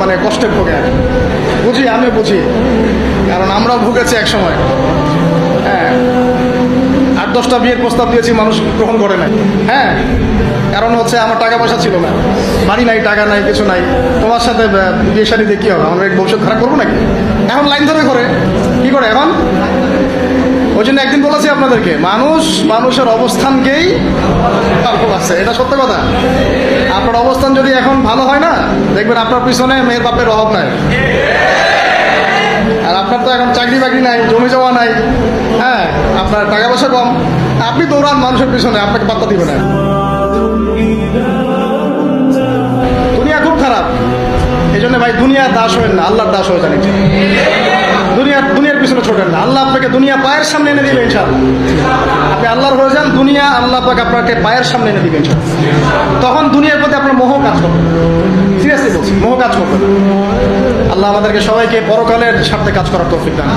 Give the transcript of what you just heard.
মানে কষ্টে ভোগে। বুঝি, আমিও বুঝি, কারণ আমরাও ভুগেছি এক সময়। হ্যাঁ, 8-10টা বিয়ের প্রস্তাব দিয়েছি, মানুষ গ্রহণ করে নাই। হ্যাঁ, কারণ হচ্ছে আমার টাকা পয়সা ছিল না, বাড়ি নাই, টাকা নাই, কিছু নাই। তোমার সাথে বিয়ে শাদী দিয়ে কী হবে, আমরা ভবিষ্যৎ খারাপ করবো নাকি? এখন লাইন ধরে করে কি করে এখন। ওই জন্য একদিন বলেছি আপনাদেরকে, মানুষের অবস্থানকেই আছে, এটা সত্য কথা। আপনার অবস্থান যদি এখন ভালো হয় না, দেখবেন আপনার পিছনে মেয়ের বাপের অভাব নাই। আর আপনার তো এখন চাকরি বাকরি নাই, জমি জমা নাই, হ্যাঁ, আপনার টাকা পয়সা কম, আপনি দৌড়ান মানুষের পিছনে, আপনাকে পাত্তা দিবে না। দুনিয়া খুব খারাপ, এই জন্য ভাই দুনিয়ার দাস হবেন না, আল্লাহর দাস হয়ে জানি। দুনিয়ার পিছনে ছোটেন না, আল্লাহ আপনাকে দুনিয়া পায়ের সামনে এনে দিবে ইনশাআল্লাহ। আপনি আল্লাহর হয়ে যান, দুনিয়া আল্লাহ পাক আপনাকে পায়ের সামনে এনে দিবে ইনশাআল্লাহ। তখন দুনিয়ার প্রতি আপনার মোহ কাজ করবে, সিরিয়াসলি বলছি, মোহ কাজ করবে। আল্লাহ আমাদেরকে সবাইকে পরকালের স্বার্থে কাজ করার তৌফিক দান।